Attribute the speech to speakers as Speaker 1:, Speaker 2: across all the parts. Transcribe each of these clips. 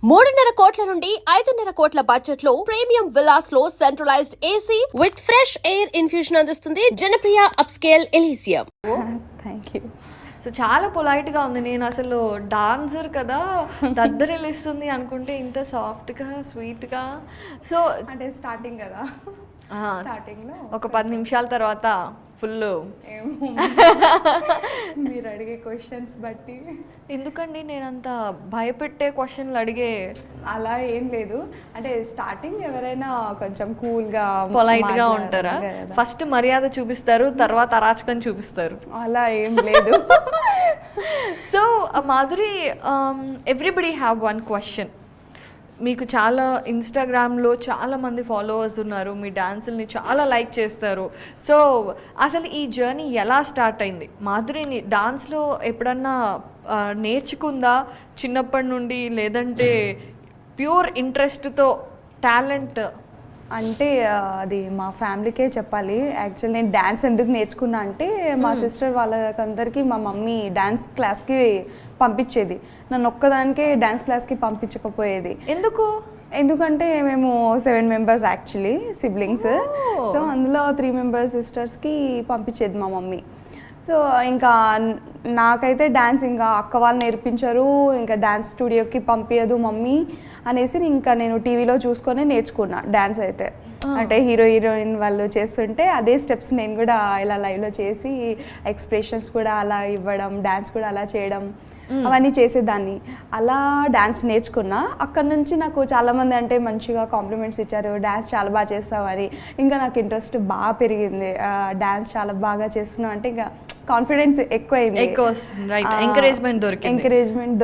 Speaker 1: 3.5 కోట్ల నుండి 5.5 కోట్ల బడ్జెట్ లో ప్రీమియం విల్లాస్ లో centralised AC with fresh air infusion అందిస్తుంది Janapriya upscale Elysium.
Speaker 2: Thank you. So చాలా పొలైట్గా ఉంది. నేను అసలు డాన్సర్ కదా దద్దరిల్లిస్తుంది అనుకుంటే ఇంత సాఫ్ట్గా స్వీట్గా. సో
Speaker 3: అంటే స్టార్టింగ్ కదా, స్టార్టింగ్లో
Speaker 2: ఒక 10 నిమిషాల తర్వాత ఫుల్
Speaker 3: ఏమో మీరు అడిగే క్వశ్చన్స్ బట్టి.
Speaker 2: ఎందుకండి నేనంత భయపెట్టే క్వశ్చన్లు అడిగే
Speaker 3: అలా ఏం లేదు. అంటే స్టార్టింగ్ ఎవరైనా కొంచెం కూల్గా
Speaker 2: పొలైట్గా ఉంటారా? ఫస్ట్ మర్యాద చూపిస్తారు, తర్వాత అరాచకం చూపిస్తారు.
Speaker 3: అలా ఏం లేదు.
Speaker 2: So Madhuri, everybody have one question. మీకు చాలా ఇన్స్టాగ్రామ్లో చాలామంది ఫాలోవర్స్ ఉన్నారు, మీ డాన్సుల్ని చాలా లైక్ చేస్తారు. సో అసలు ఈ జర్నీ ఎలా స్టార్ట్ అయింది? మాధురిని డాన్స్లో ఎప్పుడన్నా నేర్చుకుందా చిన్నప్పటి నుండి, లేదంటే ప్యూర్ ఇంట్రెస్ట్తో టాలెంట్?
Speaker 3: అంటే అది మా ఫ్యామిలీకే చెప్పాలి. యాక్చువల్ నేను డ్యాన్స్ ఎందుకు నేర్చుకున్నా అంటే మా సిస్టర్ వాళ్ళకందరికీ మా మమ్మీ డ్యాన్స్ క్లాస్కి పంపించేది, నన్ను ఒక్కదానికే డ్యాన్స్ క్లాస్కి పంపించకపోయేది. ఎందుకంటే మేము 7 మెంబర్స్ యాక్చువల్లీ సిబ్లింగ్స్. సో అందులో 3 మెంబర్స్ సిస్టర్స్కి పంపించేది మా మమ్మీ. సో ఇంకా నాకైతే డ్యాన్స్ ఇంకా అక్క వాళ్ళు నేర్పించరు, ఇంకా డ్యాన్స్ స్టూడియోకి పంపించదు మమ్మీ అనేసి ఇంకా నేను టీవీలో చూసుకొని నేర్చుకున్నా డ్యాన్స్ అయితే. అంటే హీరోయిన్ వాళ్ళు చేస్తుంటే అదే స్టెప్స్ నేను కూడా ఇలా లైవ్లో చేసి ఎక్స్ప్రెషన్స్ కూడా అలా ఇవ్వడం, డ్యాన్స్ కూడా అలా చేయడం, అవన్నీ చేసేదాన్ని. అలా డ్యాన్స్ నేర్చుకున్నా. అక్కడ నుంచి నాకు చాలామంది అంటే మంచిగా కాంప్లిమెంట్స్ ఇచ్చారు, డ్యాన్స్ చాలా బాగా చేస్తావు అని. ఇంకా నాకు ఇంట్రెస్ట్ బాగా పెరిగింది, డ్యాన్స్ చాలా బాగా చేస్తున్నావు అంటే ఇంకా కాన్ఫిడెన్స్ ఎక్కువైంది, ఎంకరేజ్మెంట్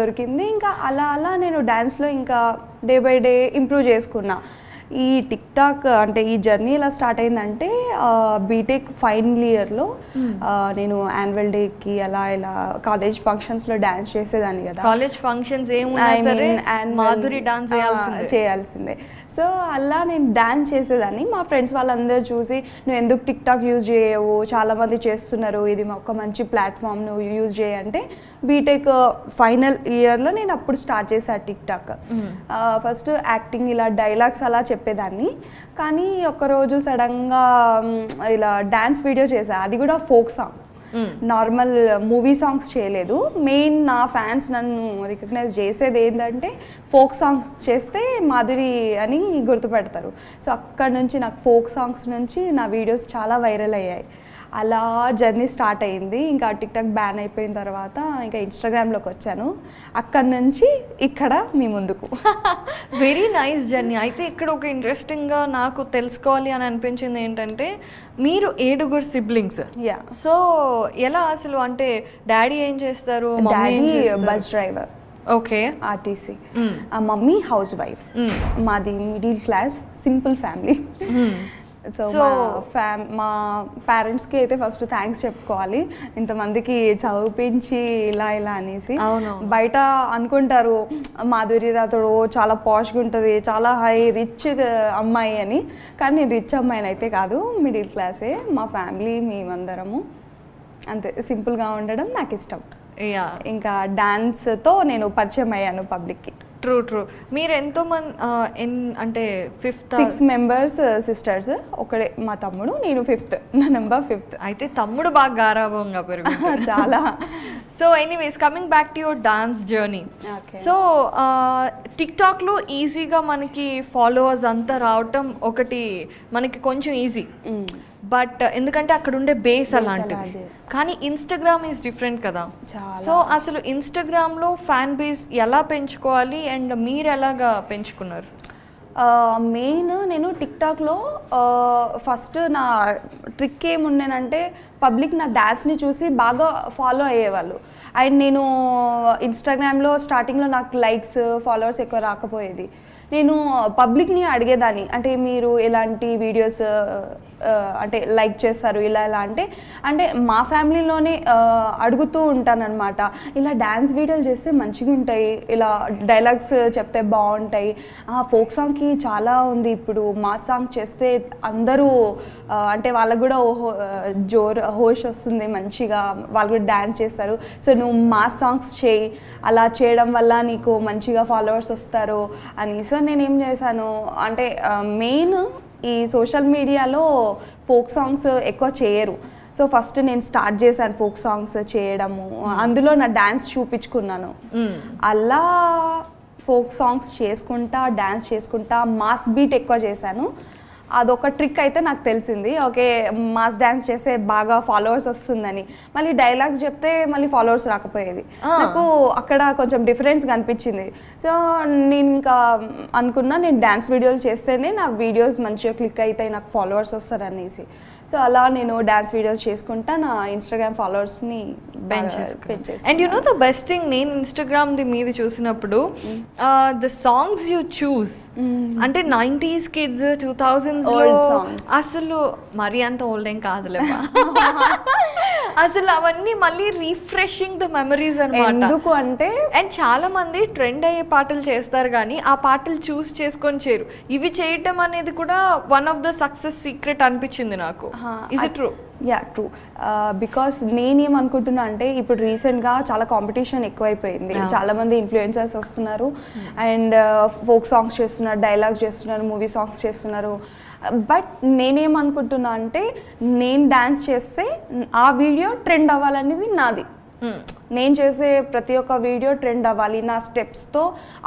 Speaker 3: దొరికింది. ఇంకా అలా అలా నేను డ్యాన్స్లో ఇంకా డే బై డే ఇంప్రూవ్ చేసుకున్నా. ఈ టిక్ టాక్ అంటే ఈ జర్నీ ఎలా స్టార్ట్ అయిందంటే బీటెక్ ఫైనల్ ఇయర్లో నేను యాన్యువల్ డేకి అలా ఇలా కాలేజ్ ఫంక్షన్స్లో డ్యాన్స్ చేసేదాన్ని కదా.
Speaker 2: కాలేజ్ ఫంక్షన్స్
Speaker 3: చేయాల్సిందే. సో అలా నేను డ్యాన్స్ చేసేదాన్ని. మా ఫ్రెండ్స్ వాళ్ళందరూ చూసి నువ్వు ఎందుకు టిక్ టాక్ యూజ్ చేయవు, చాలామంది చేస్తున్నారు, ఇది ఒక మంచి ప్లాట్ఫామ్, నువ్వు యూజ్ చేయంటే బీటెక్ ఫైనల్ ఇయర్లో నేను అప్పుడు స్టార్ట్ చేశాను టిక్ టాక్. ఫస్ట్ యాక్టింగ్ ఇలా డైలాగ్స్ అలా చెప్పేదాన్ని. కానీ ఒకరోజు సడన్గా ఇలా డ్యాన్స్ వీడియో చేశా, అది కూడా folk song, normal movie songs చేయలేదు. మెయిన్ నా ఫ్యాన్స్ నన్ను రికగ్నైజ్ చేసేది ఏంటంటే ఫోక్ సాంగ్స్ చేస్తే మాధురి అని గుర్తుపెడతారు. సో అక్కడ నుంచి నాకు ఫోక్ సాంగ్స్ నుంచి నా వీడియోస్ చాలా వైరల్ అయ్యాయి. అలా జర్నీ స్టార్ట్ అయింది. ఇంకా టిక్ టాక్ బ్యాన్ అయిపోయిన తర్వాత ఇంకా ఇన్స్టాగ్రామ్లోకి వచ్చాను. అక్కడ నుంచి ఇక్కడ మీ ముందుకు.
Speaker 2: Very nice journey. అయితే ఇక్కడ ఒక ఇంట్రెస్టింగ్గా నాకు తెలుసుకోవాలి అని అనిపించింది ఏంటంటే మీరు 7 సిబ్లింగ్స్. సో ఎలా అసలు అంటే డాడీ ఏం చేస్తారు?
Speaker 3: Daddy bus driver,
Speaker 2: okay,
Speaker 3: RTC. Mummy house wife. మాది middle class simple family. So మా పేరెంట్స్కి అయితే ఫస్ట్ థ్యాంక్స్ చెప్పుకోవాలి, ఇంతమందికి చదివించి ఇలా ఇలా అనేసి. బయట అనుకుంటారు మాధురి రాథోడ్ చాలా పాష్గా ఉంటుంది, చాలా హై రిచ్ అమ్మాయి అని. కానీ నేను రిచ్ అమ్మాయిని అయితే కాదు, మిడిల్ క్లాసే. మా ఫ్యామిలీ మేమందరము అంతే సింపుల్గా ఉండడం నాకు ఇష్టం. ఇంకా డాన్స్తో నేను పరిచయం అయ్యాను పబ్లిక్కి.
Speaker 2: ట్రూ. మీరు ఎంతోమంది అంటే 6
Speaker 3: మెంబర్స్ సిస్టర్స్, ఒకడే మా తమ్ముడు, నేను 5th, నా నెంబర్ 5th.
Speaker 2: అయితే తమ్ముడు బాగా గారాభంగా పెరుగుతాడు చాలా. So anyways, coming back to your dance journey. So టిక్ టాక్లో ఈజీగా మనకి ఫాలోవర్స్ అంతా రావటం ఒకటి మనకి కొంచెం ఈజీ, బట్ ఎందుకంటే అక్కడ ఉండే బేస్ అలాంటిది. కానీ ఇన్స్టాగ్రామ్ ఈజ్ డిఫరెంట్ కదా. సో అసలు ఇన్స్టాగ్రామ్లో ఫ్యాన్ బేస్ ఎలా పెంచుకోవాలి అండ్ మీరు ఎలాగా పెంచుకున్నారు?
Speaker 3: మెయిన్ నేను టిక్ టాక్లో ఫస్ట్ నా ట్రిక్ ఏముండేనంటే పబ్లిక్ నా డ్యాన్స్ని చూసి బాగా ఫాలో అయ్యేవాళ్ళు. అండ్ నేను ఇన్స్టాగ్రామ్లో స్టార్టింగ్లో నాకు లైక్స్ ఫాలోవర్స్ ఎక్కువ రాకపోయేది. నేను పబ్లిక్ని అడిగేదాన్ని, అంటే మీరు ఎలాంటి వీడియోస్ అంటే లైక్ చేస్తారు ఇలా ఇలా అంటే మా ఫ్యామిలీలోనే అడుగుతూ ఉంటానన్నమాట, ఇలా డ్యాన్స్ వీడియోలు చేస్తే మంచిగా ఉంటాయి, ఇలా డైలాగ్స్ చెప్తే బాగుంటాయి, ఫోక్ సాంగ్కి చాలా ఉంది ఇప్పుడు, మా సాంగ్ చేస్తే అందరూ అంటే వాళ్ళకు కూడా హోష్ వస్తుంది మంచిగా, వాళ్ళు కూడా డ్యాన్స్ చేస్తారు, సో నువ్వు మా సాంగ్స్ చేయి, అలా చేయడం వల్ల నీకు మంచిగా ఫాలోవర్స్ వస్తారు అని. సో నేనేం చేశాను అంటే మెయిన్ ఈ సోషల్ మీడియాలో ఫోక్ సాంగ్స్ ఎక్కువ చేయరు, సో ఫస్ట్ నేను స్టార్ట్ చేశాను ఫోక్ సాంగ్స్ చేయడము, అందులో నా డ్యాన్స్ చూపించుకున్నాను. అలా ఫోక్ సాంగ్స్ చేసుకుంటా డ్యాన్స్ చేసుకుంటా మాస్ బీట్ ఎక్కువ చేశాను. అదొక ట్రిక్ అయితే నాకు తెలిసింది, ఓకే మాస్ డ్యాన్స్ చేస్తే బాగా ఫాలోవర్స్ వస్తుందని. మళ్ళీ డైలాగ్స్ చెప్తే మళ్ళీ ఫాలోవర్స్ రాకపోయేది, నాకు అక్కడ కొంచెం డిఫరెన్స్ కనిపించింది. సో నేను ఇంకా అనుకున్నా నేను డ్యాన్స్ వీడియోలు చేస్తేనే నా వీడియోస్ మంచిగా క్లిక్ అవుతాయి, నాకు ఫాలోవర్స్ వస్తారు అనేసి. సో అలా నేను డ్యాన్స్ వీడియోస్ చేసుకుంటా నా ఇన్స్టాగ్రామ్ ఫాలోవర్స్ని పెంచేసాను.
Speaker 2: And you know the best thing, నేను ఇన్స్టాగ్రామ్ది మీది చూసినప్పుడు ద సాంగ్స్ యూ చూస్ అంటే 90s కిడ్స్ 2000s అసలు మరీ అంత ఓల్డ్ ఏం కాదులేమా అసలు అవన్నీ మళ్ళీ రీఫ్రెషింగ్ ద మెమరీస్ అన్నమాట.
Speaker 3: ఎందుకు అంటే
Speaker 2: అండ్ చాలా మంది ట్రెండ్ అయ్యే పాటలు చేస్తారు కానీ ఆ పాటలు చూస్ చేసుకొని చేయరు. ఇవి చేయటం అనేది కూడా one of the success secret అనిపించింది నాకు. Is it true?
Speaker 3: Ya true, because నేనేమనుకుంటున్నా అంటే ఇప్పుడు రీసెంట్గా చాలా కాంపిటీషన్ ఎక్కువైపోయింది, చాలా మంది ఇన్ఫ్లుయెన్సర్స్ వస్తున్నారు అండ్ ఫోక్ సాంగ్స్ చేస్తున్నారు, డైలాగ్స్ చేస్తున్నారు, మూవీ సాంగ్స్ చేస్తున్నారు. బట్ నేనేమనుకుంటున్నా అంటే నేను డ్యాన్స్ చేస్తే ఆ వీడియో ట్రెండ్ అవ్వాలనేది నాది. నేను చేసే ప్రతి ఒక్క వీడియో ట్రెండ్ అవ్వాలి, నా స్టెప్స్తో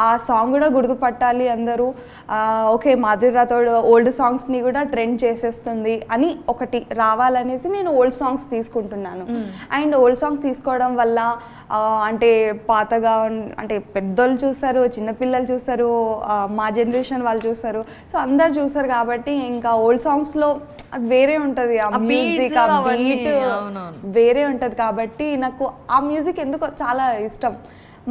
Speaker 3: ఆ సాంగ్ కూడా గుర్తుపట్టాలి అందరూ, ఓకే మాధురి రాథోడ్ ఓల్డ్ సాంగ్స్ని కూడా ట్రెండ్ చేసేస్తుంది అని ఒకటి రావాలనేసి నేను ఓల్డ్ సాంగ్స్ తీసుకుంటున్నాను. అండ్ ఓల్డ్ సాంగ్స్ తీసుకోవడం వల్ల అంటే పాతగా అంటే పెద్దోళ్ళు చూస్తారు, చిన్నపిల్లలు చూస్తారు, మా జనరేషన్ వాళ్ళు చూస్తారు, సో అందరు చూస్తారు కాబట్టి ఇంకా ఓల్డ్ సాంగ్స్లో అది వేరే ఉంటుంది, ఆ మ్యూజిక్ ఆ బీట్ వేరే ఉంటుంది కాబట్టి నాకు ఆ మ్యూజిక్ ఎందుకో చాలా ఇష్టం.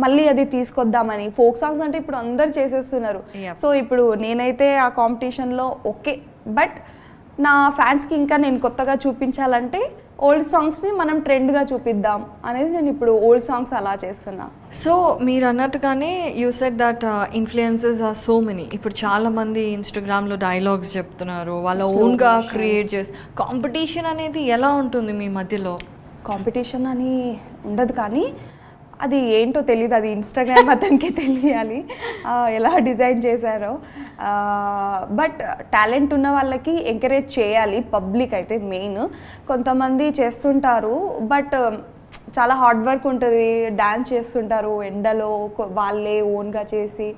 Speaker 3: మళ్ళీ అది తీసుకొద్దామని. ఫోక్ సాంగ్స్ అంటే ఇప్పుడు అందరు చేసేస్తున్నారు, సో ఇప్పుడు నేనైతే ఆ కాంపిటీషన్లో ఓకే, బట్ నా ఫ్యాన్స్కి ఇంకా నేను కొత్తగా చూపించాలంటే ఓల్డ్ సాంగ్స్ని మనం ట్రెండ్గా చూపిద్దాం అనేది నేను ఇప్పుడు ఓల్డ్ సాంగ్స్ అలా చేస్తున్నా.
Speaker 2: సో మీరు అన్నట్టుగానే you said that influences are so many. ఇప్పుడు చాలా మంది ఇన్స్టాగ్రామ్లో డైలాగ్స్ చెప్తున్నారు, వాళ్ళ ఓన్గా క్రియేట్ చేసి. కాంపిటీషన్ అనేది ఎలా ఉంటుంది మీ మధ్యలో?
Speaker 3: కాంపిటీషన్ అని ఉండదు కానీ అది ఏంటో తెలియదు, అది ఇన్స్టాగ్రామ్ అతనికే తెలియాలి ఎలా డిజైన్ చేశారో. బట్ టాలెంట్ ఉన్న వాళ్ళకి ఎంకరేజ్ చేయాలి పబ్లిక్ అయితే మెయిన్. కొంతమంది చేస్తుంటారు బట్ చాలా హార్డ్ వర్క్ ఉంటుంది, డ్యాన్స్ చేస్తుంటారు ఎండలో వాళ్ళే ఓన్గా చేసి,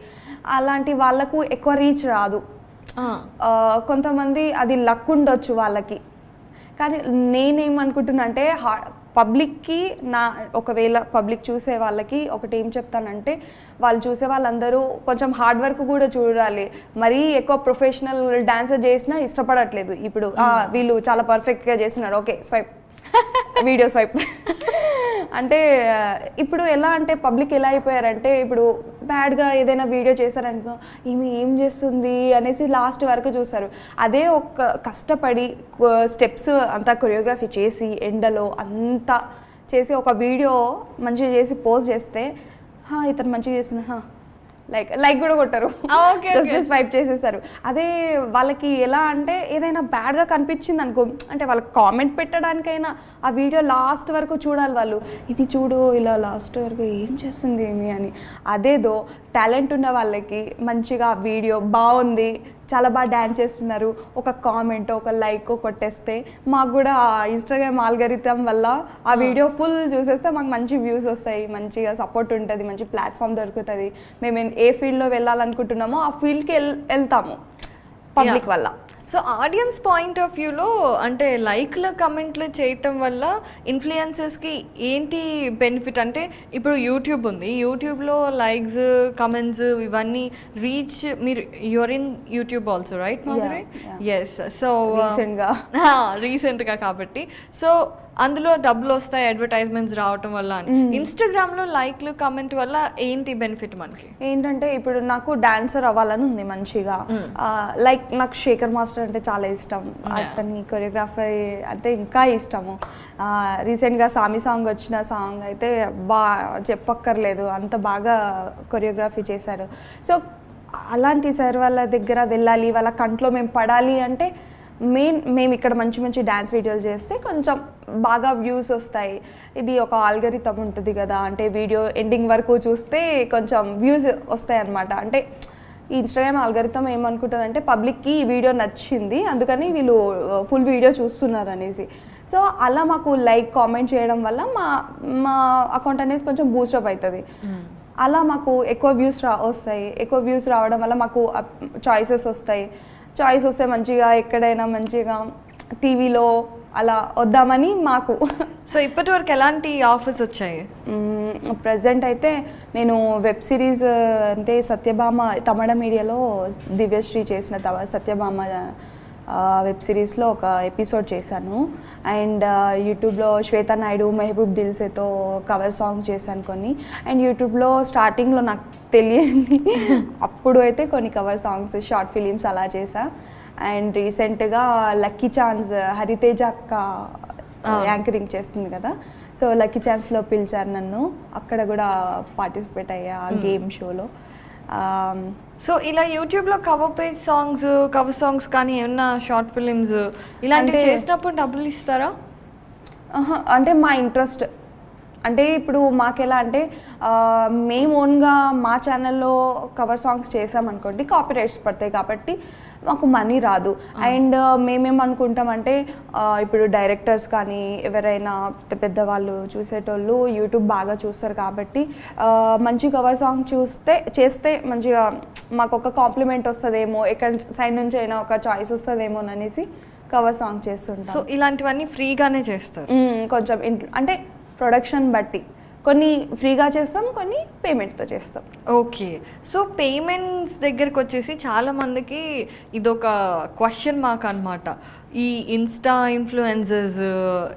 Speaker 3: అలాంటి వాళ్ళకు ఎక్కువ రీచ్ రాదు. కొంతమంది అది లక్ ఉండొచ్చు వాళ్ళకి, కానీ నేనేమనుకుంటున్నా అంటే పబ్లిక్కి ఒకవేళ పబ్లిక్ చూసే వాళ్ళకి ఒకటి ఏం చెప్తానంటే, వాళ్ళు చూసే వాళ్ళందరూ కొంచెం హార్డ్ వర్క్ కూడా చూడాలి. మరీ ఎక్కువ ప్రొఫెషనల్ డాన్సర్ చేసినా ఇష్టపడట్లేదు. ఇప్పుడు వీళ్ళు చాలా పర్ఫెక్ట్గా చేస్తున్నారు, ఓకే స్వైప్ వీడియో స్వైప్ అంటే ఇప్పుడు ఎలా అంటే పబ్లిక్ ఎలా అయిపోయారంటే, ఇప్పుడు బ్యాడ్గా ఏదైనా వీడియో చేశారనుకో ఈమె ఏం చేస్తుంది అనేసి లాస్ట్ వరకు చూస్తారు. అదే ఒక కష్టపడి స్టెప్స్ అంతా కొరియోగ్రఫీ చేసి ఎండలో అంతా చేసి ఒక వీడియో మంచిగా చేసి పోస్ట్ చేస్తే ఇతను మంచిగా చేస్తున్నా లైక్ కూడా కొట్టరు, జస్ట్ స్వైప్ చేసేస్తారు. అదే వాళ్ళకి ఎలా అంటే ఏదైనా బ్యాడ్గా కనిపించింది అనుకో, అంటే వాళ్ళకి కామెంట్ పెట్టడానికైనా ఆ వీడియో లాస్ట్ వరకు చూడాలి వాళ్ళు, ఇది చూడు ఇలా లాస్ట్ వరకు ఏం చేస్తుంది ఏమి అని. అదేదో టాలెంట్ ఉన్న వాళ్ళకి మంచిగా వీడియో బాగుంది, చాలా బాగా డ్యాన్స్ చేస్తున్నారు, ఒక కామెంట్ ఒక లైక్ కొట్టేస్తే మాకు కూడా ఇన్స్టాగ్రామ్ ఆల్గరిథం వల్ల ఆ వీడియో ఫుల్ చూసేస్తే మాకు మంచి వ్యూస్ వస్తాయి, మంచిగా సపోర్ట్ ఉంటుంది, మంచి ప్లాట్ఫామ్ దొరుకుతుంది. మేము ఏ ఫీల్డ్లో వెళ్ళాలనుకుంటున్నామో ఆ ఫీల్డ్కి వెళ్తాము పబ్లిక్ వల్ల.
Speaker 2: సో ఆడియన్స్ పాయింట్ ఆఫ్ వ్యూలో అంటే లైక్లు కమెంట్లు చేయటం వల్ల ఇన్ఫ్లుయెన్సర్స్కి ఏంటి బెనిఫిట్ అంటే, ఇప్పుడు యూట్యూబ్ ఉంది, యూట్యూబ్లో లైక్స్ కమెంట్స్ ఇవన్నీ రీచ్, మీరు you're in YouTube also right Madhuri? Yes. So రీసెంట్గా కాబట్టి సో అందులో డబ్బులు వస్తాయి అడ్వర్టైజ్మెంట్స్ రావటం వల్ల అని. ఇన్స్టాగ్రామ్లో లైక్లు కమెంట్ వల్ల ఏంటి బెనిఫిట్ మనకి?
Speaker 3: ఏంటంటే ఇప్పుడు నాకు డాన్సర్ అవ్వాలని ఉంది మంచిగా. లైక్ నాకు శేఖర్ మాస్టర్ అంటే చాలా ఇష్టం, అతని కొరియోగ్రఫీ అంటే ఇంకా ఇష్టము. రీసెంట్గా సామి సాంగ్ వచ్చిన సాంగ్ అయితే చెప్పక్కర్లేదు, అంత బాగా కొరియోగ్రఫీ చేశారు. సో అలాంటి సార్ వాళ్ళ దగ్గర వెళ్ళాలి, వాళ్ళ కంట్లో మేము పడాలి అంటే మేము ఇక్కడ మంచి మంచి డ్యాన్స్ వీడియోలు చేస్తే కొంచెం బాగా వ్యూస్ వస్తాయి. ఇది ఒక ఆల్గరిథం ఉంటుంది కదా, అంటే వీడియో ఎండింగ్ వరకు చూస్తే కొంచెం వ్యూస్ వస్తాయి అన్నమాట. అంటే ఈ ఇన్స్టాగ్రామ్ ఆల్గరిథం ఏమనుకుంటుంది అంటే పబ్లిక్కి ఈ వీడియో నచ్చింది అందుకని వీళ్ళు ఫుల్ వీడియో చూస్తున్నారు అనేసి. సో అలా మాకు లైక్ కామెంట్ చేయడం వల్ల మా అకౌంట్ అనేది కొంచెం బూస్టప్ అవుతుంది. అలా మాకు ఎక్కువ వ్యూస్ వస్తాయి. ఎక్కువ వ్యూస్ రావడం వల్ల మాకు చాయిసెస్ వస్తాయి. చాయిస్ వస్తే మంచిగా ఎక్కడైనా మంచిగా టీవీలో అలా వద్దామని మాకు.
Speaker 2: సో ఇప్పటి వరకు ఎలాంటి ఆఫర్స్ వచ్చాయి?
Speaker 3: ప్రజెంట్ అయితే నేను వెబ్ సిరీస్ అంటే సత్యభామ తమిళ మీడియాలో దివ్యశ్రీ చేసిన సత్యభామ వెబ్ సిరీస్లో ఒక ఎపిసోడ్ చేశాను. అండ్ యూట్యూబ్లో శ్వేతా నాయుడు మెహబూబ్ దిల్సేతో కవర్ సాంగ్స్ చేశాను కొన్ని. అండ్ యూట్యూబ్లో స్టార్టింగ్లో నాకు తెలియని అప్పుడు అయితే కొన్ని కవర్ సాంగ్స్ షార్ట్ ఫిలిమ్స్ అలా చేశా. అండ్ రీసెంట్గా లక్కీ ఛాన్స్ హరితేజ అక్క యాంకరింగ్ చేస్తుంది కదా, సో లక్కీ ఛాన్స్లో పిలిచారు నన్ను, అక్కడ కూడా పార్టిసిపేట్ అయ్యా గేమ్ షోలో.
Speaker 2: సో ఇలా యూట్యూబ్లో కవర్ సాంగ్స్ కానీ ఏమన్నా షార్ట్ ఫిలిమ్స్ ఇలాంటివి చేసినప్పుడు డబ్బులు ఇస్తారా?
Speaker 3: అంటే మా ఇంట్రెస్ట్ అంటే ఇప్పుడు మాకెలా అంటే మేము ఓన్గా మా ఛానల్లో కవర్ సాంగ్స్ చేసామనుకోండి కాపీరైట్స్ పడతాయి కాబట్టి మాకు మనీ రాదు. అండ్ మేమేమనుకుంటామంటే ఇప్పుడు డైరెక్టర్స్ కానీ ఎవరైనా పెద్దవాళ్ళు చూసేటోళ్ళు యూట్యూబ్ బాగా చూస్తారు కాబట్టి మంచి కవర్ సాంగ్ చేస్తే మంచిగా మాకు ఒక కాంప్లిమెంట్ వస్తుందేమో, ఎక్కడి సైడ్ నుంచి అయినా ఒక చాయిస్ వస్తుందేమో అనేసి కవర్ సాంగ్ చేస్తుంటాం.
Speaker 2: సో ఇలాంటివన్నీ ఫ్రీగానే చేస్తారు?
Speaker 3: కొంచెం అంటే ప్రొడక్షన్ బట్టి కొన్ని ఫ్రీగా చేస్తాం, కొన్ని పేమెంట్తో చేస్తాం.
Speaker 2: ఓకే. సో పేమెంట్స్ దగ్గరకు వచ్చేసి చాలామందికి ఇదొక క్వశ్చన్ మార్క్ అనమాట. ఈ insta influencers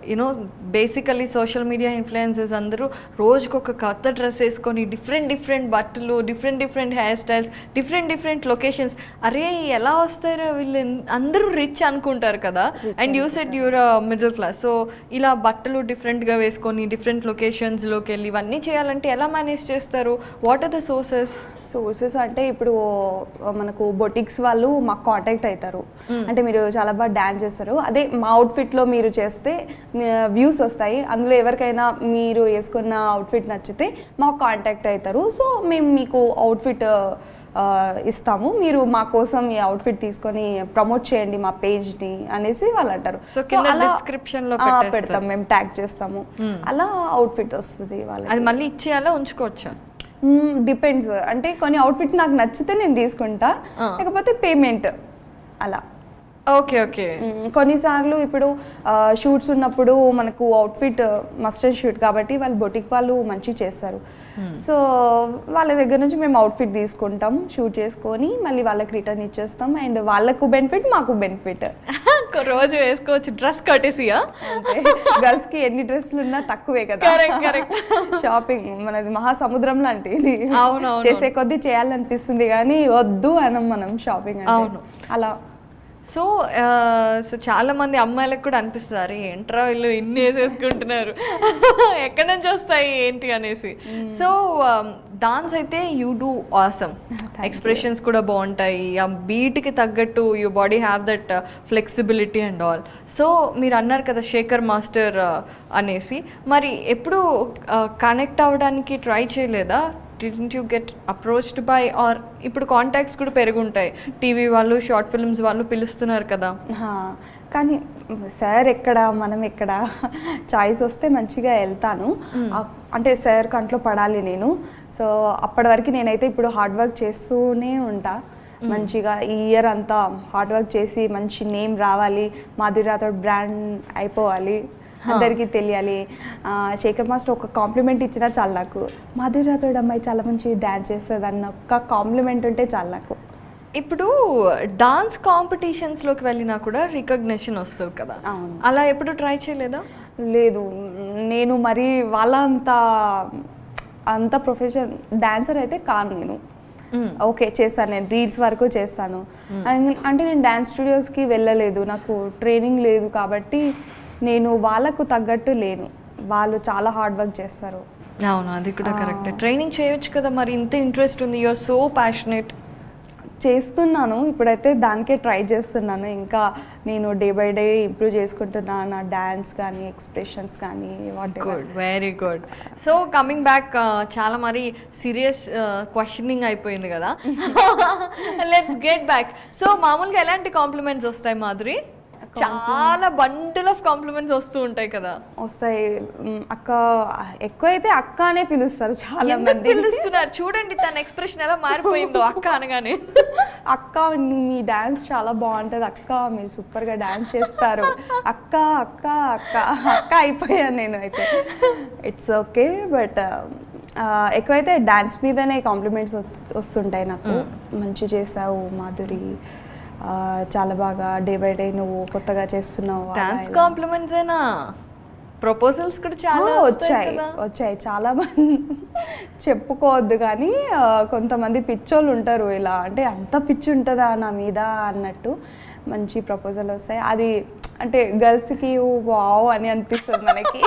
Speaker 2: you know basically social media influencers అందరూ రోజుకొక కొత్త డ్రెస్ వేసుకొని డిఫరెంట్ బట్టలు, different hair styles, different locations. అరే ఎలా వస్తారో వీళ్ళు, అందరూ రిచ్ అనుకుంటారు కదా. And you said you're middle class. So ఇలా బట్టలు డిఫరెంట్గా వేసుకొని డిఫరెంట్ లొకేషన్స్లోకి వెళ్ళి ఇవన్నీ చేయాలంటే ఎలా మేనేజ్ చేస్తారు? వాట్ ఆర్ ద సోర్సెస్ అంటే ఇప్పుడు మనకు బొటిక్స్ వాళ్ళు మాకు కాంటాక్ట్ అవుతారు. అంటే మీరు చాలా బాగా డ్యాన్స్ చేస్తారు, అదే మా అవుట్ఫిట్లో మీరు చేస్తే వ్యూస్ వస్తాయి, అందులో ఎవరికైనా మీరు వేసుకున్న అవుట్ఫిట్ నచ్చితే మాకు కాంటాక్ట్ అవుతారు. సో మేము మీకు అవుట్ఫిట్ ఇస్తాము, మీరు మా కోసం ఈ అవుట్ఫిట్ తీసుకొని ప్రమోట్ చేయండి మా పేజ్ని అనేసి వాళ్ళు అంటారు. సో డిస్క్రిప్షన్లో
Speaker 3: పెడతాం, మేము ట్యాగ్ చేస్తాము, అలా అవుట్ఫిట్ వస్తుంది వాళ్ళకి.
Speaker 2: అది మళ్ళీ ఇచ్చేయాలా ఉంచుకోవచ్చా?
Speaker 3: డిపెండ్స్. అంటే కొన్ని అవుట్ఫిట్ నాకు నచ్చితే నేను తీసుకుంటా, లేకపోతే పేమెంట్ అలా.
Speaker 2: ఓకే.
Speaker 3: కొన్నిసార్లు ఇప్పుడు షూట్స్ ఉన్నప్పుడు మనకు అవుట్ఫిట్ మస్ట్ అండ్ షూట్ కాబట్టి వాళ్ళు బొటిక్ వాళ్ళు మంచి చేస్తారు. సో వాళ్ళ దగ్గర నుంచి మేము అవుట్ఫిట్ తీసుకుంటాం, షూట్ చేసుకొని మళ్ళీ వాళ్ళకి రిటర్న్ ఇచ్చేస్తాం. అండ్ వాళ్ళకు బెనిఫిట్, మాకు బెనిఫిట్.
Speaker 2: రోజు వేసుకోవచ్చు డ్రెస్ కట్టేసియా?
Speaker 3: అంటే గర్ల్స్కి ఎన్ని డ్రెస్లు ఉన్నా తక్కువే కదా. షాపింగ్ మనది మహాసముద్రం లాంటిది, చేసే కొద్దీ చేయాలనిపిస్తుంది కానీ వద్దు అనం మనం షాపింగ్ అంటే. అలా
Speaker 2: సో చాలా మంది అమ్మాయిలకు కూడా అనిపిస్తారు ఏంట్రా వీళ్ళు ఇన్ని వేసేసుకుంటున్నారు, ఎక్కడి నుంచి వస్తాయి ఏంటి అనేసి. సో డాన్స్ అయితే యూ డూ ఆసమ్, ఎక్స్ప్రెషన్స్ కూడా బాగుంటాయి, ఆ బీట్కి తగ్గట్టు you body have that flexibility and all. So మీరు అన్నారు కదా శేఖర్ మాస్టర్ అనేసి, మరి ఎప్పుడు కనెక్ట్ అవ్వడానికి ట్రై చేయలేదా? Didn't you get approached by, or ఇప్పుడు కాంటాక్ట్స్ కూడా పెరుగుంటాయి, టీవీ వాళ్ళు షార్ట్ ఫిల్మ్స్ వాళ్ళు పిలుస్తున్నారు కదా.
Speaker 3: కానీ సార్ ఎక్కడ మనం ఎక్కడ, చాయిస్ వస్తే మంచిగా వెళ్తాను. అంటే సార్ కంట్లో పడాలి నేను. సో అప్పటి వరకు నేనైతే ఇప్పుడు హార్డ్ వర్క్ చేస్తూనే ఉంటా మంచిగా. ఈ ఇయర్ అంతా హార్డ్ వర్క్ చేసి మంచి నేమ్ రావాలి, మాధురి రాథోడ్ బ్రాండ్ అయిపోవాలి, అందరికీ తెలియాలి. శేఖర్ మాస్టర్ ఒక కాంప్లిమెంట్ ఇచ్చినా చాలు నాకు, మాధురి రాథోడ్ అమ్మాయి చాలా మంచి డ్యాన్స్ చేస్తుంది అన్న ఒక్క కాంప్లిమెంట్ ఉంటే చాలు నాకు.
Speaker 2: ఇప్పుడు డాన్స్ కాంపిటీషన్స్లోకి వెళ్ళినా కూడా రికగ్నిషన్ వస్తుంది కదా,
Speaker 3: అవును.
Speaker 2: అలా ఎప్పుడు ట్రై చేయలేదా?
Speaker 3: లేదు, నేను మరి వాళ్ళ అంత ప్రొఫెషన్ డాన్సర్ అయితే కాను నేను. ఓకే చేస్తాను, నేను రీల్స్ వరకు చేస్తాను. అంటే నేను డ్యాన్స్ స్టూడియోస్కి వెళ్ళలేదు, నాకు ట్రైనింగ్ లేదు కాబట్టి నేను వాళ్ళకు తగ్గట్టు లేను. వాళ్ళు చాలా హార్డ్ వర్క్ చేస్తారు.
Speaker 2: అవును, అది కూడా కరెక్ట్. ట్రైనింగ్ చేయొచ్చు కదా, మరి ఇంత ఇంట్రెస్ట్ ఉంది, యు ఆర్ సో ప్యాషనేట్.
Speaker 3: చేస్తున్నాను, ఇప్పుడైతే దానికే ట్రై చేస్తున్నాను. ఇంకా నేను డే బై డే ఇంప్రూవ్ చేసుకుంటున్నాను, నా డ్యాన్స్ కానీ ఎక్స్ప్రెషన్స్ కానీ what ever.
Speaker 2: Very good. So coming back, చాలా మరి సీరియస్ క్వశ్చనింగ్ అయిపోయింది కదా, లెట్స్ గెట్ బ్యాక్. సో మామూలుగా ఎలాంటి కాంప్లిమెంట్స్ వస్తాయి మాధురి? చాలా బండిల్ ఆఫ్ కాంప్లిమెంట్స్ వస్తూ ఉంటాయి కదా.
Speaker 3: వస్తాయి అక్క, ఎక్కువైతే అక్క అనే పిలుస్తారు చాలా మంది.
Speaker 2: పిలుస్తున్నారు చూడండి, తన ఎక్స్ప్రెషన్ ఎలా మారిపోయిందో అక్క అనగానే.
Speaker 3: అక్క మీ డాన్స్ చాలా బాగుంటుంది అక్క, మీరు సూపర్గా డాన్స్ చేస్తారు అక్క అక్క అక్క అక్క అయిపోయాను నేను అయితే. ఇట్స్ ఓకే, బట్ ఎక్కువైతే డాన్స్ మీదనే కాంప్లిమెంట్స్ వస్తుంటాయి నాకు. మంచి చేసావు మాధురి, చాలా బాగా డే బై డే నువ్వు కొత్తగా చేస్తున్నావు.
Speaker 2: డాన్స్ కాంప్లిమెంట్స్ ఏనా, ప్రపోజల్స్ కూడా చాలా
Speaker 3: వచ్చాయి చాలా మంది. చెప్పుకోవద్దు కానీ కొంతమంది పిచ్చోళ్ళు ఉంటారు, ఇలా అంటే అంత పిచ్చి ఉంటుందా నా మీద అన్నట్టు మంచి ప్రపోజల్ వస్తాయి. అది అంటే గర్ల్స్కి వావ్ అని అనిపిస్తుంది మనకి.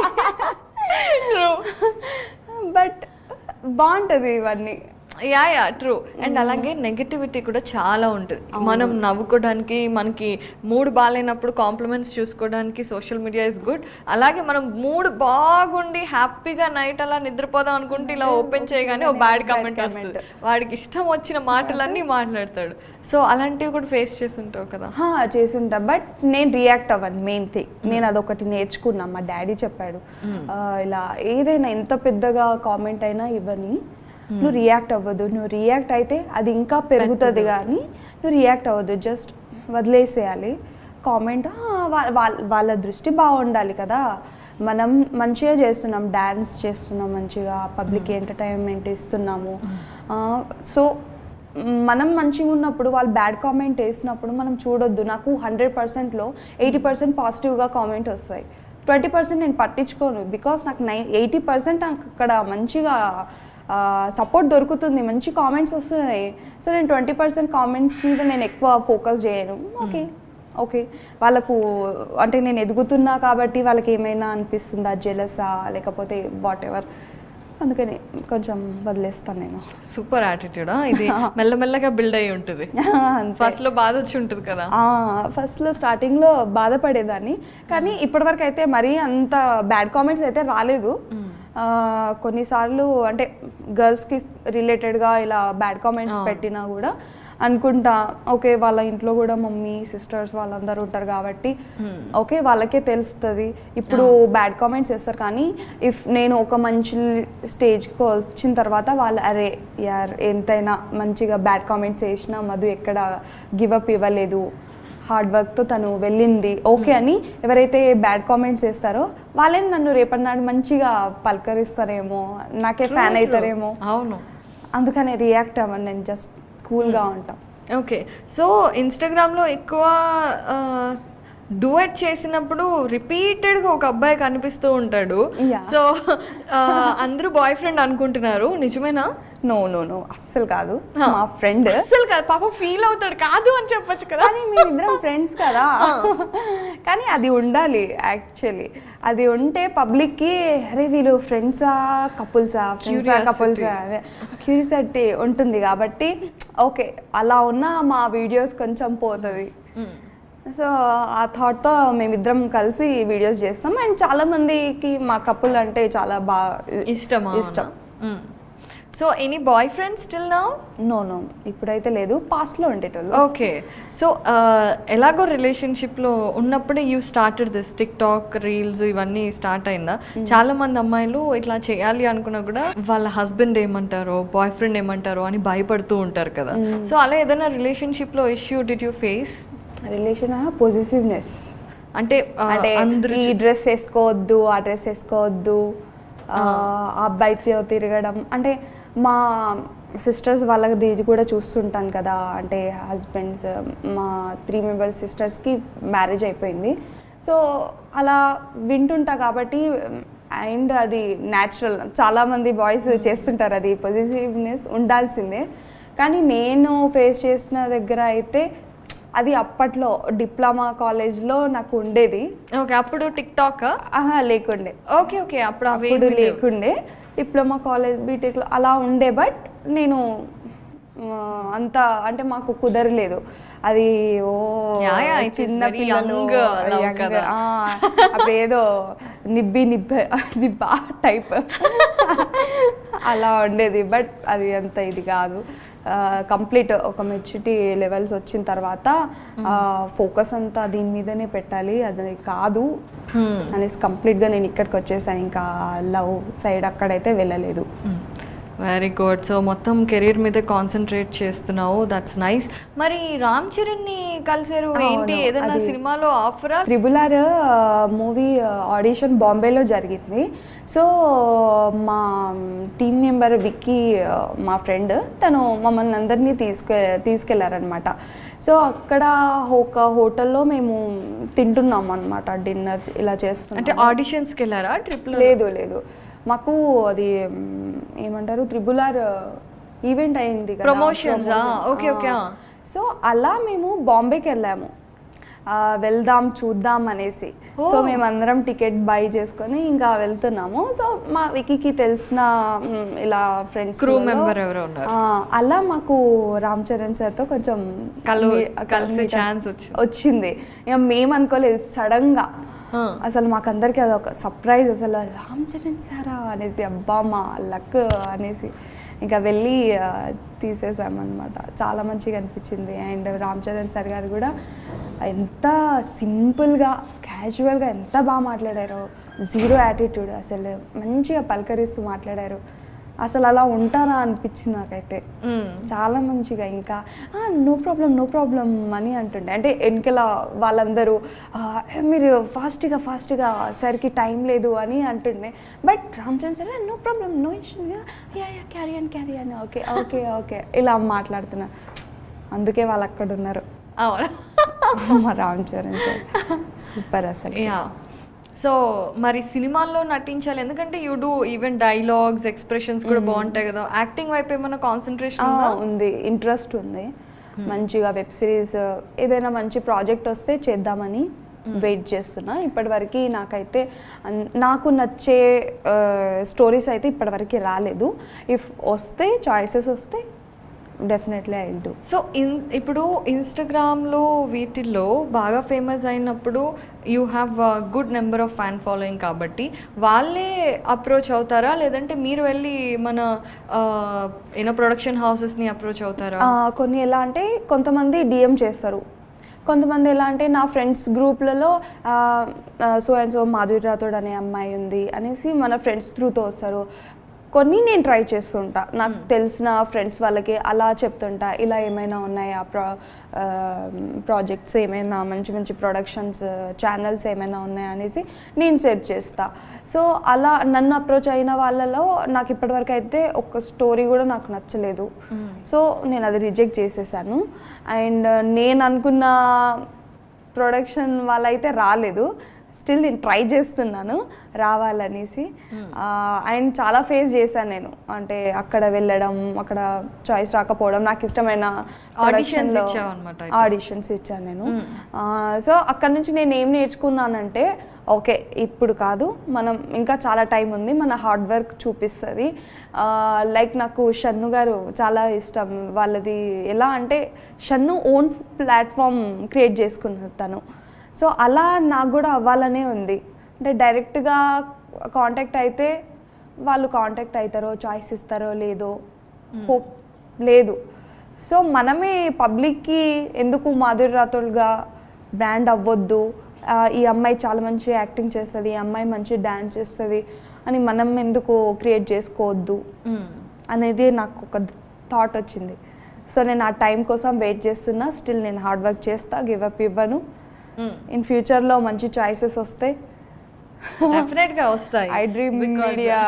Speaker 3: బట్ బాగుంటుంది ఇవన్నీ.
Speaker 2: Yeah true. అండ్ అలాగే నెగటివిటీ కూడా చాలా ఉంటుంది. మనం నవ్వుకోవడానికి, మనకి మూడ్ బాగాలేనప్పుడు కాంప్లిమెంట్స్ చూసుకోవడానికి సోషల్ మీడియా ఇస్ గుడ్. అలాగే మనం మూడ్ బాగుండి హ్యాపీగా నైట్ అలా నిద్రపోదాం అనుకుంటే ఇలా ఓపెన్ చేయగానే ఓ బ్యాడ్ కామెంట్ వస్తుంది, వాడికి ఇష్టం వచ్చిన మాటలన్నీ మాట్లాడతాడు. సో అలాంటివి కూడా ఫేస్ చేస్తుంటావు కదా?
Speaker 3: చేసుంటా, బట్ నేను రియాక్ట్ అవ్వను. మెయిన్ థింగ్ నేను అదొకటి నేర్చుకున్నా, మా డాడీ చెప్పాడు, ఇలా ఏదైనా ఎంత పెద్దగా కామెంట్ అయినా ఇవ్వని, నువ్వు రియాక్ట్ అవ్వదు. నువ్వు రియాక్ట్ అయితే అది ఇంకా పెరుగుతుంది, కానీ నువ్వు రియాక్ట్ అవ్వదు, జస్ట్ వదిలేసేయాలి. కామెంట్ వాళ్ళ దృష్టి బాగుండాలి కదా. మనం మంచిగా చేస్తున్నాం, డ్యాన్స్ చేస్తున్నాం, మంచిగా పబ్లిక్ ఎంటర్టైన్మెంట్ ఇస్తున్నాము. సో మనం మంచిగా ఉన్నప్పుడు వాళ్ళు బ్యాడ్ కామెంట్ వేసినప్పుడు మనం చూడొద్దు. నాకు 100%లో 80% పాజిటివ్గా కామెంట్ వస్తాయి, 20% నేను పట్టించుకోను. బికాస్ నాకు 80% నాకు అక్కడ మంచిగా సపోర్ట్ దొరుకుతుంది, మంచి కామెంట్స్ వస్తున్నాయి. సో నేను 20% కామెంట్స్ మీద నేను ఎక్కువ ఫోకస్ చేయను. ఓకే వాళ్ళకు అంటే నేను ఎదుగుతున్నా కాబట్టి వాళ్ళకి ఏమైనా అనిపిస్తుందా, జెలసా లేకపోతే వాట్ ఎవర్, అందుకని కొంచెం వదిలేస్తాను నేను.
Speaker 2: సూపర్ యాటిట్యూడా ఇది? మెల్లమెల్లగా బిల్డ్ అయ్యి ఉంటుంది. ఫస్ట్లో బాధ వచ్చి ఉంటుంది కదా?
Speaker 3: ఫస్ట్లో స్టార్టింగ్లో బాధపడేదాన్ని, కానీ ఇప్పటివరకు అయితే మరీ అంత బ్యాడ్ కామెంట్స్ అయితే రాలేదు. కొన్నిసార్లు అంటే గర్ల్స్కి రిలేటెడ్గా ఇలా బ్యాడ్ కామెంట్స్ పెట్టినా కూడా అనుకుంటా, ఓకే వాళ్ళ ఇంట్లో కూడా మమ్మీ సిస్టర్స్ వాళ్ళందరూ ఉంటారు కాబట్టి ఓకే వాళ్ళకే తెలుస్తుంది. ఇప్పుడు బ్యాడ్ కామెంట్స్ చేస్తారు, కానీ ఇఫ్ నేను ఒక మంచి స్టేజ్కి వచ్చిన తర్వాత వాళ్ళు అరే యార్ ఎంతైనా మంచిగా బ్యాడ్ కామెంట్స్ చేసినా మధు ఎక్కడ గివప్ ఇవ్వలేదు, హార్డ్ వర్క్తో తను వెళ్ళింది ఓకే అని ఎవరైతే బ్యాడ్ కామెంట్స్ చేస్తారో వాళ్ళే నన్ను రేపటి నాడు మంచిగా పలకరిస్తారేమో, నాకే ఫ్యాన్ అవుతారేమో.
Speaker 2: అవును,
Speaker 3: అందుకనే రియాక్ట్ అవ్వండి, నేను జస్ట్ కూల్గా ఉంటాం.
Speaker 2: ఓకే, సో ఇన్స్టాగ్రామ్లో ఎక్కువ డూయట్ చేసినప్పుడు రిపీటెడ్గా ఒక అబ్బాయి కనిపిస్తూ ఉంటాడు. సో అందరూ బాయ్ ఫ్రెండ్ అనుకుంటున్నారు, నిజమేనా?
Speaker 3: నో అస్సలు కాదు, మా ఫ్రెండ్.
Speaker 2: అస్సలు కాదు, పాపం ఫీల్ అవుతాడు, కాదు అని చెప్పొచ్చు కదా.
Speaker 3: కానీ మేమిద్దరం ఫ్రెండ్స్ కదా. కానీ అది ఉండాలి యాక్చువల్లీ, అది ఉంటే పబ్లిక్కి అరే వీళ్ళు ఫ్రెండ్సా కపుల్సా క్యూరియాసిటీ ఉంటుంది కాబట్టి ఓకే అలా ఉన్న మా వీడియోస్ కొంచెం పోతుంది. సో ఆ థాట్తో మేమిద్దరం కలిసి వీడియోస్ చేస్తాం. అండ్ చాలా మందికి మా కపుల్ అంటే చాలా బాగా ఇష్టం.
Speaker 2: So any boy friend still now?
Speaker 3: No ఇప్పుడైతే లేదు, పాస్ట్లో ఉండేటోళ్ళు.
Speaker 2: ఓకే, సో ఎలాగో రిలేషన్షిప్లో ఉన్నప్పుడే you started this TikTok reels ఇవన్నీ స్టార్ట్ అయిందా? చాలా మంది అమ్మాయిలు ఇట్లా చేయాలి అనుకున్నా కూడా వాళ్ళ హస్బెండ్ ఏమంటారో బాయ్ ఫ్రెండ్ ఏమంటారో అని భయపడుతూ ఉంటారు కదా. సో అలా ఏదైనా రిలేషన్షిప్లో issue did you face?
Speaker 3: Relation positiveness అంటే ఈ డ్రెస్ వేసుకోవద్దు, ఆ డ్రెస్ వేసుకోవద్దు, ఆ అబ్బాయితో తిరగడం. అంటే మా సిస్టర్స్ వాళ్ళది ఇది కూడా చూస్తుంటాను కదా, అంటే హస్బెండ్స్ మా 3 మెంబర్స్ సిస్టర్స్కి మ్యారేజ్ అయిపోయింది. సో అలా వింటుంటా కాబట్టి, అండ్ అది న్యాచురల్, చాలామంది బాయ్స్ చేస్తుంటారు, అది పొజిటివ్నెస్ ఉండాల్సిందే. కానీ నేను ఫేస్ చేసిన దగ్గర అయితే అది అప్పట్లో డిప్లొమా కాలేజ్లో నాకు ఉండేది.
Speaker 2: ఓకే, అప్పుడు టిక్ టాక్
Speaker 3: లేకుండే.
Speaker 2: ఓకే ఓకే, అప్పుడు
Speaker 3: అప్పుడు లేకుండే. డిప్లొమా కాలేజ్ బీటెక్లో అలా ఉండే. బట్ నేను అంత అంటే మాకు కుదరలేదు అది. చిన్న పిల్లలు అప్పుడు ఏదో నిబ్బా టైప్ అలా ఉండేది. బట్ అది అంత ఇది కాదు. కంప్లీట్ ఒక మెచ్యూరిటీ లెవెల్స్ వచ్చిన తర్వాత ఫోకస్ అంతా దీని మీదనే పెట్టాలి, అది కాదు అనేసి కంప్లీట్గా నేను ఇక్కడికి వచ్చేసాను. ఇంకా లవ్ సైడ్ అక్కడైతే వెళ్ళలేదు.
Speaker 2: Very good. సో మొత్తం కెరీర్ మీద కాన్సన్ట్రేట్ చేస్తున్నావు, దట్స్ నైస్. మరి రామ్ చరణ్ని కలిసారు ఏంటి, ఏదైనా సినిమాలో ఆఫరా?
Speaker 3: RRR మూవీ ఆడిషన్ బాంబేలో జరిగింది. సో మా టీమ్ మెంబర్ విక్కీ, మా ఫ్రెండ్, తను మమ్మల్ని అందరినీ తీసుకెళ్లారనమాట. సో అక్కడ ఒక హోటల్లో మేము తింటున్నాం అనమాట, డిన్నర్ ఇలా చేస్తున్నాం.
Speaker 2: అంటే ఆడిషన్స్కి వెళ్ళారా ట్రిప్?
Speaker 3: లేదు, మాకు అది ఏమంటారు RRR ఈవెంట్ అయింది కదా,
Speaker 2: ప్రమోషన్స్. Okay okay.
Speaker 3: సో అలా మేము బాంబేకి వెళ్ళాము, వెళ్దాం చూద్దాం అనేసి. సో మేమందరం టికెట్ బై చేసుకొని ఇంకా వెళ్తున్నాము. సో మా వికీకి తెలిసిన ఇలా ఫ్రెండ్స్,
Speaker 2: క్రూ మెంబర్ ఎవరో ఉన్నారు.
Speaker 3: అలా మాకు రామ్ చరణ్ సార్తో కొంచెం
Speaker 2: కలిసే ఛాన్స్
Speaker 3: వచ్చింది. ఇక మేము అనుకోలేదు, సడన్గా అసలు మాకందరికి అదొక సర్ప్రైజ్. అసలు రామ్ చరణ్ సారా అనేసి, అబ్బా మా లక్ అనేసి ఇంకా వెళ్ళి తీసేసామన్నమాట. చాలా మంచిగా అనిపించింది. అండ్ రామ్ చరణ్ సార్ గారు కూడా ఎంత సింపుల్గా క్యాజువల్గా ఎంత బాగా మాట్లాడారో, జీరో యాటిట్యూడ్, అసలు మంచిగా పలకరిస్తూ మాట్లాడారు. అసలు అలా ఉంటారా అనిపించింది నాకైతే. చాలా మంచిగా, ఇంకా నో ప్రాబ్లం అని అంటుండే. అంటే వెనకల వాళ్ళందరూ మీరు ఫాస్ట్గా సరికి టైం లేదు అని అంటుండే. But Ram Charan sir no problem, no issue, carry అని ఓకే ఇలా మాట్లాడుతున్నారు. అందుకే వాళ్ళు అక్కడ ఉన్నారు. మా రామ్ చరణ్ సార్ సూపర్ అసలు.
Speaker 2: సో మరి సినిమాల్లో నటించాలి, ఎందుకంటే you do even dialogues, expressions కూడా బాగుంటాయి కదా. యాక్టింగ్ వైపు ఏమైనా కాన్సన్ట్రేషన్
Speaker 3: ఉంది, ఇంట్రెస్ట్ ఉంది. మంచిగా వెబ్ సిరీస్ ఏదైనా మంచి ప్రాజెక్ట్ వస్తే చేద్దామని వెయిట్ చేస్తున్నా. ఇప్పటివరకు నాకైతే నాకు నచ్చే స్టోరీస్ అయితే ఇప్పటివరకు రాలేదు. ఇఫ్ వస్తే, చాయిసెస్ వస్తే definitely I will do.
Speaker 2: So ఇప్పుడు ఇన్స్టాగ్రామ్లో వీటిల్లో బాగా ఫేమస్ అయినప్పుడు you have good number of fan following, కాబట్టి వాళ్ళే అప్రోచ్ అవుతారా, లేదంటే మీరు వెళ్ళి మన ఏదో ప్రొడక్షన్ హౌసెస్ని అప్రోచ్ అవుతారా?
Speaker 3: కొన్ని ఎలా అంటే కొంతమంది డిఎం చేస్తారు, కొంతమంది ఎలా అంటే నా ఫ్రెండ్స్ గ్రూప్లలో so and so Madhuri Rathod అనే అమ్మాయి ఉంది అనేసి మన ఫ్రెండ్స్ త్రూతో వస్తారు. కొన్ని నేను ట్రై చేస్తుంటా, నాకు తెలిసిన ఫ్రెండ్స్ వాళ్ళకి అలా చెప్తుంటా, ఇలా ఏమైనా ఉన్నాయా ప్రాజెక్ట్స్, ఏమైనా మంచి ప్రొడక్షన్స్ ఛానల్స్ ఏమైనా ఉన్నాయా అనేసి నేను సెర్చ్ చేస్తా. సో అలా నన్ను అప్రోచ్ అయిన వాళ్ళలో నాకు ఇప్పటివరకు అయితే ఒక స్టోరీ కూడా నాకు నచ్చలేదు. సో నేను అది రిజెక్ట్ చేసేసాను. అండ్ నేను అనుకున్న ప్రొడక్షన్ వాళ్ళైతే రాలేదు. స్టిల్ నేను ట్రై చేస్తున్నాను రావాలనేసి. అండ్ చాలా ఫేస్ చేశాను నేను, అంటే అక్కడ వెళ్ళడం, అక్కడ చాయిస్ రాకపోవడం, నాకు ఇష్టమైన ఆడిషన్స్ ఇచ్చాను నేను. సో అక్కడ నుంచి నేను ఏం నేర్చుకున్నానంటే, ఓకే ఇప్పుడు కాదు, మనం ఇంకా చాలా టైం ఉంది, మన హార్డ్ వర్క్ చూపిస్తుంది. లైక్ నాకు షన్ను గారు చాలా ఇష్టం. వాళ్ళది ఎలా అంటే షన్ను ఓన్ ప్లాట్ఫామ్ క్రియేట్ చేసుకున్నారు తను. సో అలా నాకు కూడా అవ్వాలనే ఉంది. అంటే డైరెక్ట్గా కాంటాక్ట్ అయితే వాళ్ళు కాంటాక్ట్ అవుతారో, చాయిస్ ఇస్తారో లేదో హోప్ లేదు. సో మనమే పబ్లిక్కి ఎందుకు మాధురి రాథోడ్గా బ్రాండ్ అవ్వద్దు, ఈ అమ్మాయి చాలా మంచి యాక్టింగ్ చేస్తుంది, ఈ అమ్మాయి మంచి డ్యాన్స్ చేస్తుంది అని మనం ఎందుకు క్రియేట్ చేసుకోవద్దు అనేది నాకు ఒక థాట్ వచ్చింది. సో నేను ఆ టైం కోసం వెయిట్ చేస్తున్నా. స్టిల్ నేను హార్డ్ వర్క్ చేస్తా, గివ్ అప్ ఇవ్వను. ఇన్ ఫ్యూచర్లో మంచి చాయిసెస్ వస్తే
Speaker 2: డెఫినెట్ గా వస్తాయి.
Speaker 3: ఐ డ్రీమ్ మీడియా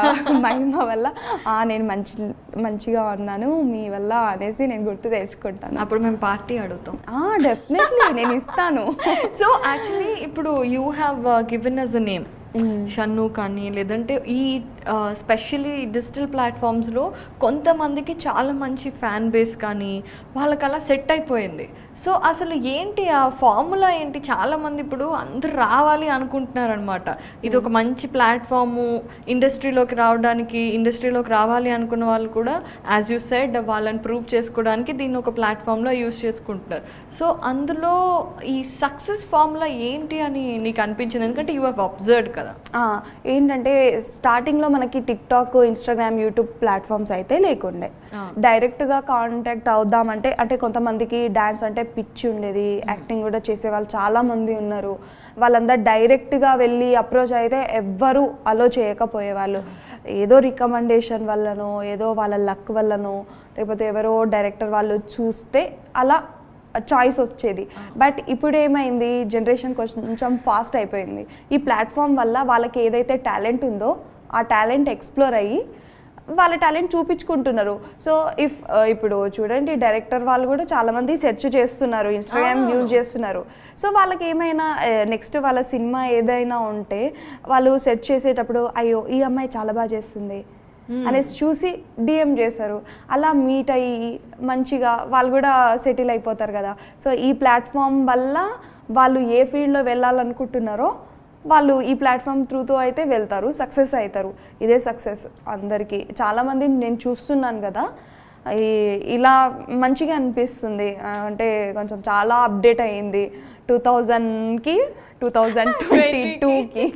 Speaker 3: మహిమ వల్ల నేను మంచిగా ఉన్నాను మీ వల్ల అనేసి నేను గుర్తు తెచ్చుకుంటాను.
Speaker 2: అప్పుడు మేము పార్టీ అడుగుతాం.
Speaker 3: డెఫినెట్లీ నేను ఇస్తాను.
Speaker 2: సో యాక్చువల్లీ ఇప్పుడు you have given us a name Shannu కానీ, లేదంటే ఈ స్పెషల్లీ డిజిటల్ ప్లాట్ఫామ్స్లో కొంతమందికి చాలా మంచి ఫ్యాన్ బేస్ కానీ వాళ్ళకి అలా సెట్ అయిపోయింది. సో అసలు ఏంటి ఆ ఫార్ములా ఏంటి? చాలామంది ఇప్పుడు అందరు రావాలి అనుకుంటున్నారు అనమాట. ఇది ఒక మంచి ప్లాట్ఫాము, ఇండస్ట్రీలోకి రావాలి అనుకున్న వాళ్ళు కూడా యాజ్ యూ సెడ్ వాళ్ళని ప్రూవ్ చేసుకోవడానికి దీన్ని ఒక ప్లాట్ఫామ్లో యూజ్ చేసుకుంటున్నారు. సో అందులో ఈ సక్సెస్ ఫార్ములా ఏంటి అని నీకు అనిపించింది? ఎందుకంటే యూ హ్యావ్ అబ్జర్వ్డ్ కదా.
Speaker 3: ఏంటంటే స్టార్టింగ్లో మనకి టిక్టాక్, ఇన్స్టాగ్రామ్, యూట్యూబ్ ప్లాట్ఫామ్స్ అయితే లేకుండే. డైరెక్ట్గా కాంటాక్ట్ అవుదామంటే అంటే కొంతమందికి డ్యాన్స్ అంటే పిచ్చి ఉండేది, యాక్టింగ్ కూడా చేసే వాళ్ళు చాలామంది ఉన్నారు. వాళ్ళందరూ డైరెక్ట్గా వెళ్ళి అప్రోచ్ అయితే ఎవ్వరూ అలో చేయకపోయేవాళ్ళు. ఏదో రికమెండేషన్ వల్లనో, ఏదో వాళ్ళ లక్ వల్లనో, లేకపోతే ఎవరో డైరెక్టర్ వాళ్ళు చూస్తే అలా చాయిస్ వచ్చేది. బట్ ఇప్పుడు ఏమైంది, జనరేషన్ కొంచెం ఫాస్ట్ అయిపోయింది. ఈ ప్లాట్ఫామ్ వల్ల వాళ్ళకి ఏదైతే టాలెంట్ ఉందో ఆ టాలెంట్ ఎక్స్ప్లోర్ అయ్యి వాళ్ళ టాలెంట్ చూపించుకుంటున్నారు. సో ఇప్పుడు చూడండి, డైరెక్టర్ వాళ్ళు కూడా చాలామంది సెర్చ్ చేస్తున్నారు, ఇన్స్టాగ్రామ్ యూజ్ చేస్తున్నారు. సో వాళ్ళకి ఏమైనా నెక్స్ట్ వాళ్ళ సినిమా ఏదైనా ఉంటే వాళ్ళు సెర్చ్ చేసేటప్పుడు అయ్యో ఈ అమ్మాయి చాలా బాగా చేస్తుంది అనేసి చూసి డిఎం చేశారు. అలా మీట్ అయ్యి మంచిగా వాళ్ళు కూడా సెటిల్ అయిపోతారు కదా. సో ఈ ప్లాట్ఫామ్ వల్ల వాళ్ళు ఏ ఫీల్డ్లో వెళ్ళాలనుకుంటున్నారో వాళ్ళు ఈ ప్లాట్ఫామ్ త్రూతో అయితే వెళ్తారు, సక్సెస్ అవుతారు. ఇదే సక్సెస్ అందరికీ. చాలామంది నేను చూస్తున్నాను కదా, ఇలా మంచిగా అనిపిస్తుంది. అంటే కొంచెం చాలా అప్డేట్ అయ్యింది 2000కి 2022కి.